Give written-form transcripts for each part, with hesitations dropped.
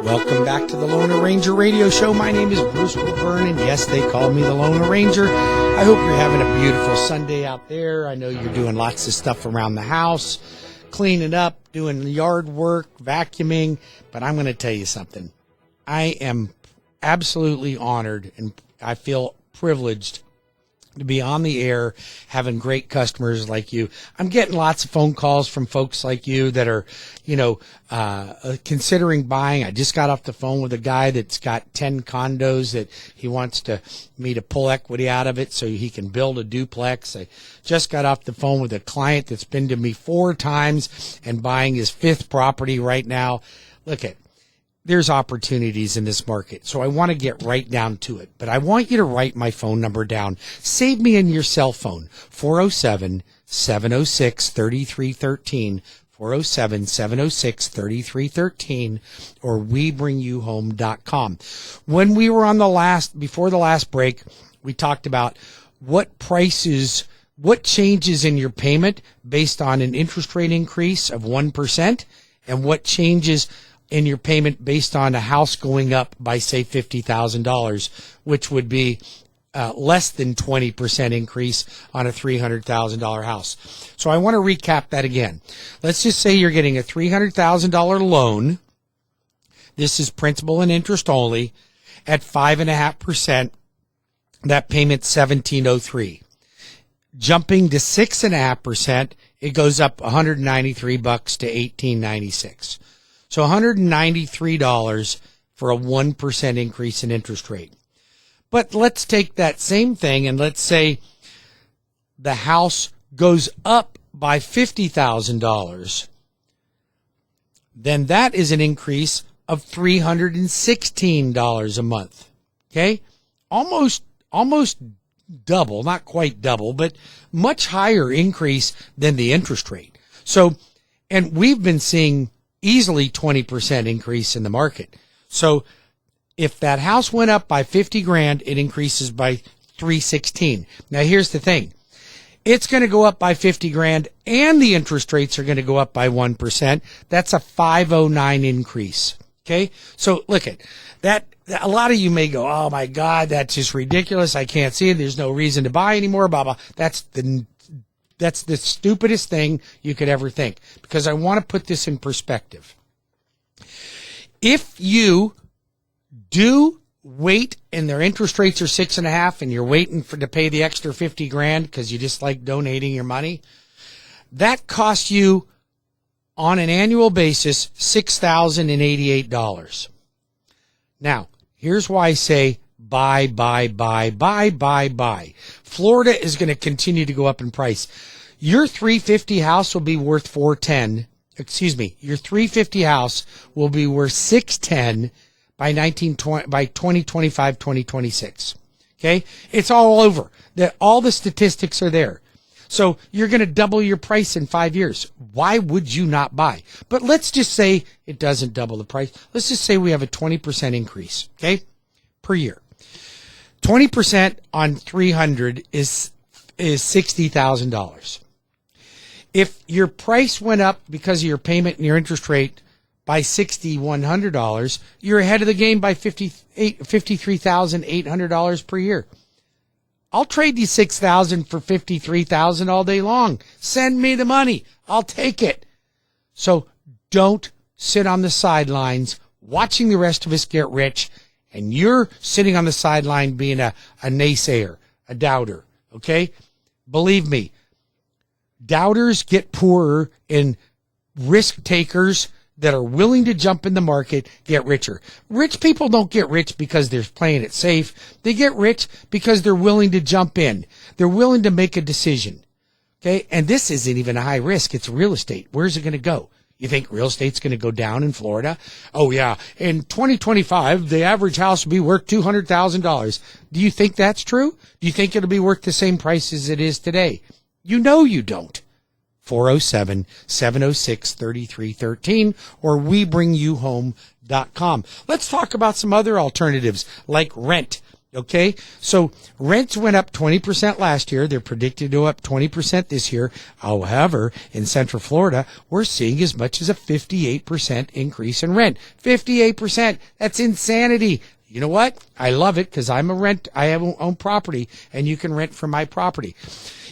Welcome back to the Loner Ranger Radio Show. My name is Bruce Woodburn, and yes, they call me the Loner Ranger. I hope you're having a beautiful Sunday out there. I know you're doing lots of stuff around the house, cleaning up, doing yard work, vacuuming, but I'm going to tell you something. I am absolutely honored, and I feel privileged to be on the air, having great customers like you. I'm getting lots of phone calls from folks like you that are, considering buying. I just got off the phone with a guy that's got 10 condos that he wants me to pull equity out of it so he can build a duplex. I just got off the phone with a client that's been to me 4 times and buying his 5th property right now. Look at, there's opportunities in this market. So I want to get right down to it. But I want you to write my phone number down. Save me in your cell phone, 407-706-3313, 407-706-3313, or WeBringYouHome.com. When we were before the last break, we talked about what changes in your payment based on an interest rate increase of 1% and what changes in your payment based on a house going up by, say, $50,000, which would be less than 20% increase on a $300,000 house. So I want to recap that again. Let's just say you're getting a $300,000 loan. This is principal and interest only at 5.5%. That payment's $1,703. Jumping to 6.5%, it goes up $193 to $1,896. So $193 for a 1% increase in interest rate. But let's take that same thing and let's say the house goes up by $50,000. Then that is an increase of $316 a month. Okay? Almost double, not quite double, but much higher increase than the interest rate. So, and we've been seeing easily 20% increase in the market. So if that house went up by $50,000, it increases by $316. Now here's the thing. It's going to go up by $50,000 and the interest rates are going to go up by 1%. That's a $509 increase. Okay. So look at that. A lot of you may go, oh my God, that's just ridiculous. I can't see it. There's no reason to buy anymore. Blah, blah. That's the stupidest thing you could ever think, because I want to put this in perspective. If you do wait and their interest rates are 6.5% and you're waiting to pay the extra $50,000 because you just like donating your money, that costs you on an annual basis $6,088. Now, here's why I say buy. Florida is going to continue to go up in price. Your $350 house will be worth $410. Your $350 house will be worth $610 by 2025, 2026. Okay? It's all over. All the statistics are there. So you're going to double your price in 5 years. Why would you not buy? But let's just say it doesn't double the price. Let's just say we have a 20% increase, okay, per year. 20% on 300 is $60,000. If your price went up because of your payment and your interest rate by $6,100, you're ahead of the game by $53,800 per year. I'll trade you $6,000 for $53,000 all day long. Send me the money. I'll take it. So don't sit on the sidelines watching the rest of us get rich, and you're sitting on the sideline being a naysayer, a doubter, okay? Believe me, doubters get poorer and risk takers that are willing to jump in the market get richer. Rich people don't get rich because they're playing it safe. They get rich because they're willing to jump in. They're willing to make a decision. Okay? And this isn't even a high risk. It's real estate. Where's it going to go? You think real estate's going to go down in Florida? Oh, yeah. In 2025, the average house will be worth $200,000. Do you think that's true? Do you think it'll be worth the same price as it is today? You know you don't. 407-706-3313 or WeBringYouHome.com. Let's talk about some other alternatives like rent. Okay, so rents went up 20% last year. They're predicted to go up 20% this year. However, in Central Florida, we're seeing as much as a 58% increase in rent. 58%. That's insanity. You know what? I love it because I own property, and you can rent from my property.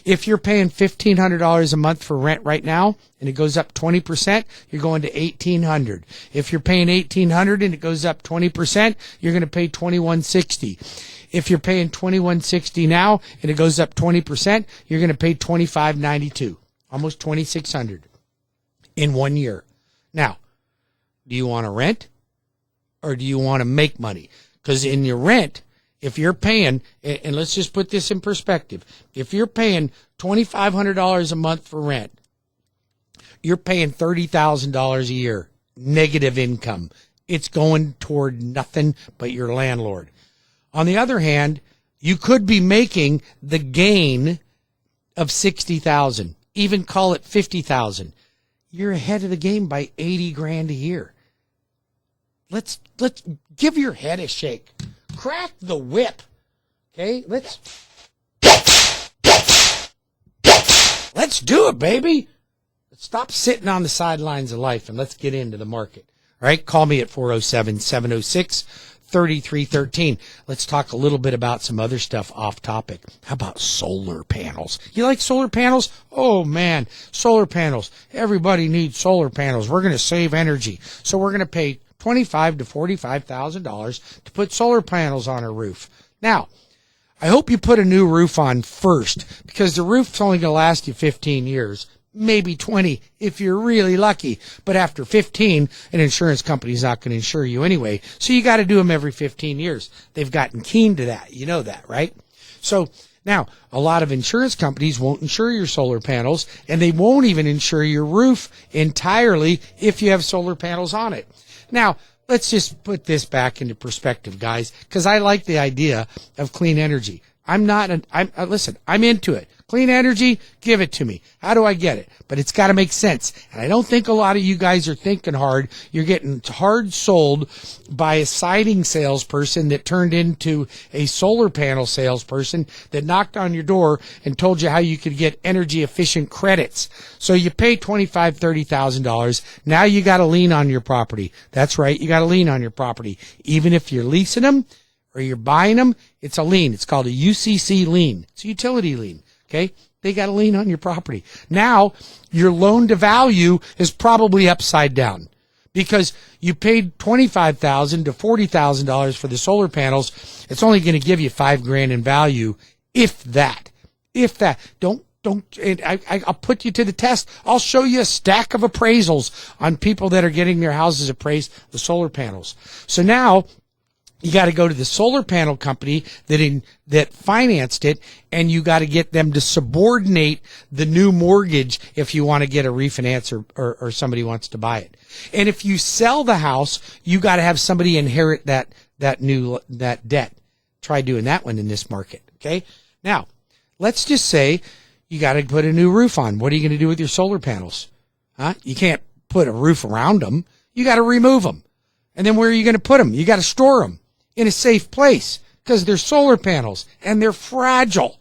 If you're paying $1,500 a month for rent right now and it goes up 20%, you're going to $1,800. If you're paying $1,800 and it goes up 20%, you're going to pay $2,160. If you're paying $2,160 now and it goes up 20%, you're going to pay $2,592, almost $2,600 in 1 year. Now, do you want to rent or do you want to make money? Because in your rent, if you're paying, and let's just put this in perspective, if you're paying $2,500 a month for rent, you're paying $30,000 a year, negative income. It's going toward nothing but your landlord. On the other hand, you could be making the gain of $60,000, even call it $50,000. You're ahead of the game by $80,000 a year. Let's give your head a shake. Crack the whip. Okay, let's do it, baby. Let's stop sitting on the sidelines of life and let's get into the market. All right, call me at 407-706-3313. Let's talk a little bit about some other stuff off topic. How about solar panels? You like solar panels? Oh man, solar panels. Everybody needs solar panels. We're going to save energy. So we're going to pay $25,000 to $45,000 to put solar panels on a roof. Now, I hope you put a new roof on first, because the roof's only going to last you 15 years, maybe 20 if you're really lucky. But after 15, an insurance company's not going to insure you anyway. So you got to do them every 15 years. They've gotten keen to that. You know that, right? So now, a lot of insurance companies won't insure your solar panels, and they won't even insure your roof entirely if you have solar panels on it. Now, let's just put this back into perspective, guys, because I like the idea of clean energy. Listen, I'm into it. Clean energy, give it to me. How do I get it? But it's got to make sense. And I don't think a lot of you guys are thinking hard. You're getting hard sold by a siding salesperson that turned into a solar panel salesperson that knocked on your door and told you how you could get energy efficient credits. So you pay $25,000, $30,000. Now you got a lien on your property. That's right. You got a lien on your property. Even if you're leasing them or you're buying them, it's a lien. It's called a UCC lien. It's a utility lien. Okay, they got a lien on your property. Now, your loan to value is probably upside down because you paid $25,000 to $40,000 for the solar panels. It's only going to give you $5,000 in value, if that. Don't. I'll put you to the test. I'll show you a stack of appraisals on people that are getting their houses appraised with solar panels. So now, you got to go to the solar panel company that financed it, and you got to get them to subordinate the new mortgage if you want to get a refinance or somebody wants to buy it. And if you sell the house, you got to have somebody inherit that debt. Try doing that one in this market. Okay. Now, let's just say you got to put a new roof on. What are you going to do with your solar panels? Huh? You can't put a roof around them. You got to remove them. And then where are you going to put them? You got to store them in a safe place because they're solar panels and they're fragile.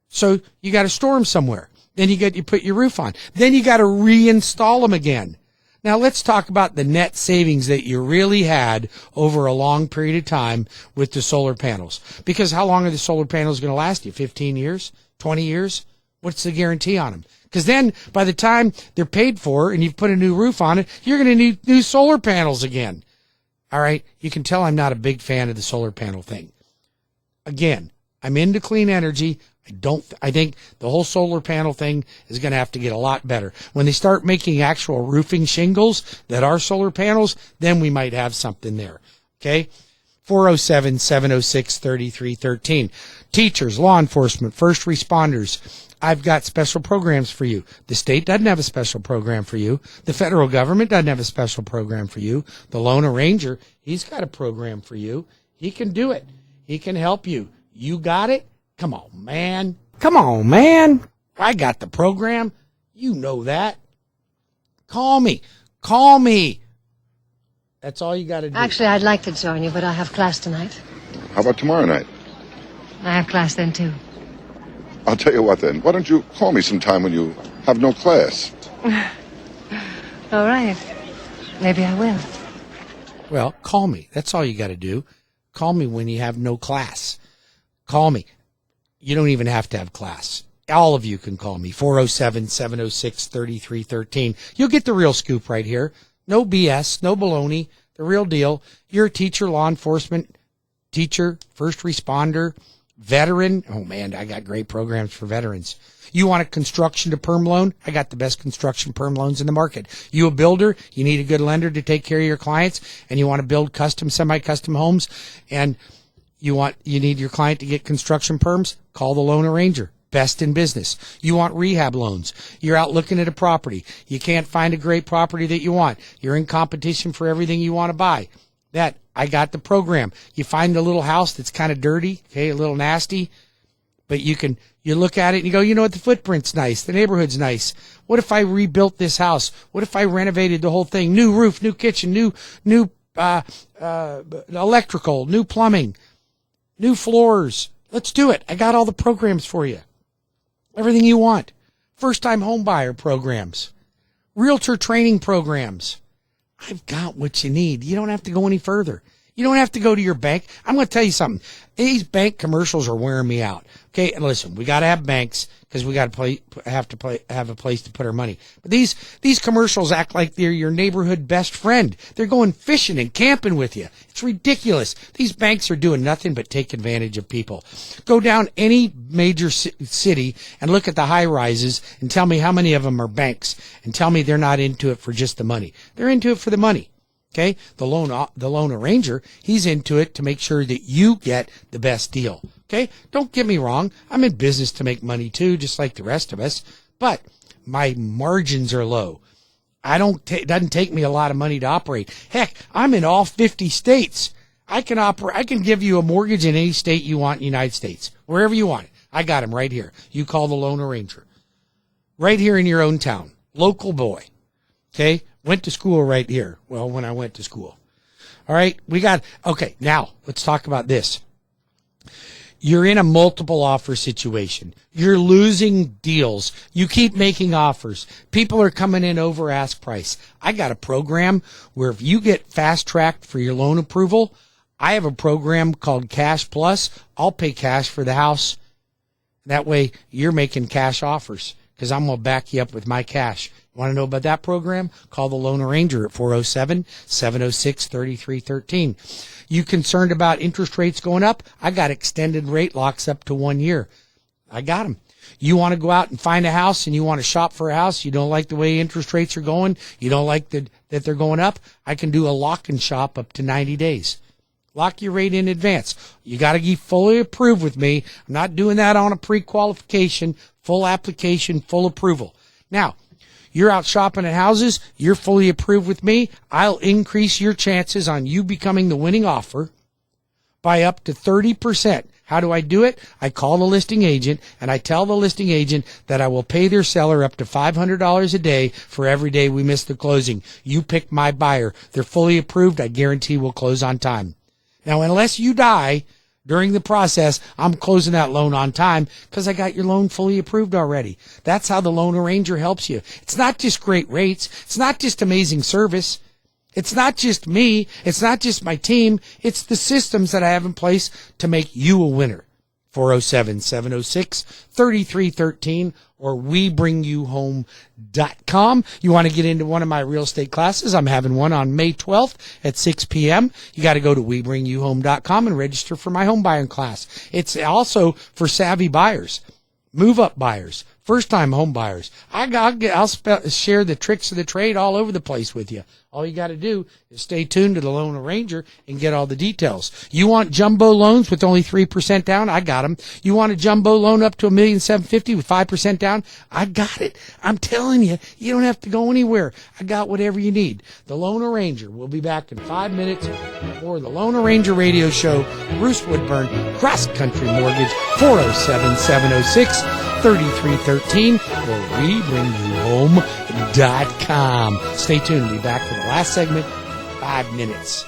So you got to store them somewhere. Then you put your roof on. Then you got to reinstall them again. Now let's talk about the net savings that you really had over a long period of time with the solar panels. Because how long are the solar panels going to last you? 15 years? 20 years? What's the guarantee on them? Because then by the time they're paid for and you've put a new roof on it, you're going to need new solar panels again. All right, you can tell I'm not a big fan of the solar panel thing. Again, I'm into clean energy. I think the whole solar panel thing is going to have to get a lot better. When they start making actual roofing shingles that are solar panels, then we might have something there. Okay? 407-706-3313. Teachers, law enforcement, first responders. I've got special programs for you. The state doesn't have a special program for you. The federal government doesn't have a special program for you. The Lone Ranger, he's got a program for you. He can do it. He can help you. You got it? Come on, man. Come on, man. I got the program. You know that. Call me. Call me. That's all you got to do. Actually, I'd like to join you, but I have class tonight. How about tomorrow night? I have class then, too. I'll tell you what then. Why don't you call me sometime when you have no class? All right. Maybe I will. Well, call me. That's all you got to do. Call me when you have no class. Call me. You don't even have to have class. All of you can call me. 407-706-3313. You'll get the real scoop right here. No BS, no baloney, the real deal. You're a teacher, law enforcement teacher, first responder, veteran. Oh, man, I got great programs for veterans. You want a construction to perm loan? I got the best construction perm loans in the market. You a builder? You need a good lender to take care of your clients, and you want to build custom, semi-custom homes, and you need your client to get construction perms? Call the Loan Arranger. Best in business. You want rehab loans. You're out looking at a property. You can't find a great property that you want. You're in competition for everything you want to buy. I got the program. You find the little house that's kind of dirty, okay, a little nasty, but you look at it and you go, you know what, the footprint's nice, the neighborhood's nice. What if I rebuilt this house? What if I renovated the whole thing? New roof, new kitchen, new electrical, new plumbing, new floors. Let's do it. I got all the programs for you. Everything you want. First-time home buyer programs. Realtor training programs. I've got what you need. You don't have to go any further. You don't have to go to your bank. I'm going to tell you something. These bank commercials are wearing me out. Okay, and listen, we got to have banks because we got to have a place to put our money. But these commercials act like they're your neighborhood best friend. They're going fishing and camping with you. It's ridiculous. These banks are doing nothing but take advantage of people. Go down any major city and look at the high rises and tell me how many of them are banks, and tell me they're not into it for just the money. They're into it for the money. Okay, the loan arranger, he's into it to make sure that you get the best deal. Okay, don't get me wrong. I'm in business to make money too, just like the rest of us, but my margins are low. It doesn't take me a lot of money to operate. Heck, I'm in all 50 states. I can give you a mortgage in any state you want in the United States, wherever you want it. I got them right here. You call the loan arranger. Right here in your own town. Local boy. Okay? Went to school right here. Well, when I went to school. All right? Okay, now let's talk about this. You're in a multiple offer situation. You're losing deals. You keep making offers. People are coming in over ask price. I got a program where if you get fast tracked for your loan approval, I have a program called Cash Plus. I'll pay cash for the house. That way you're making cash offers because I'm going to back you up with my cash. Want to know about that program? Call the Loan Arranger at 407-706-3313. You concerned about interest rates going up? I got extended rate locks up to 1 year. I got them. You want to go out and find a house and you want to shop for a house? You don't like the way interest rates are going? You don't like that they're going up? I can do a lock and shop up to 90 days. Lock your rate in advance. You got to be fully approved with me. I'm not doing that on a pre-qualification, full application, full approval. Now, you're out shopping at houses. You're fully approved with me. I'll increase your chances on you becoming the winning offer by up to 30%. How do I do it? I call the listing agent and I tell the listing agent that I will pay their seller up to $500 a day for every day we miss the closing. You pick my buyer. They're fully approved. I guarantee we'll close on time. Now, unless you die during the process, I'm closing that loan on time because I got your loan fully approved already. That's how the Loan Arranger helps you. It's not just great rates. It's not just amazing service. It's not just me. It's not just my team. It's the systems that I have in place to make you a winner. 407-706-3313 or WeBringYouHome.com. You want to get into one of my real estate classes? I'm having one on May 12th at 6 p.m. You got to go to WeBringYouHome.com and register for my home buying class. It's also for savvy buyers, move-up buyers, first-time home buyers. I'll share the tricks of the trade all over the place with you. All you got to do is stay tuned to the Loan Arranger and get all the details. You want jumbo loans with only 3% down? I got them. You want a jumbo loan up to $1,750,000 with 5% down? I got it. I'm telling you, you don't have to go anywhere. I got whatever you need. The Loan Arranger. We'll be back in 5 minutes for the Loan Arranger radio show. Bruce Woodburn, CrossCountry Mortgage, 407-706-3313 or WeBringYouHome.com. Stay tuned. We'll be back for the last segment, 5 minutes.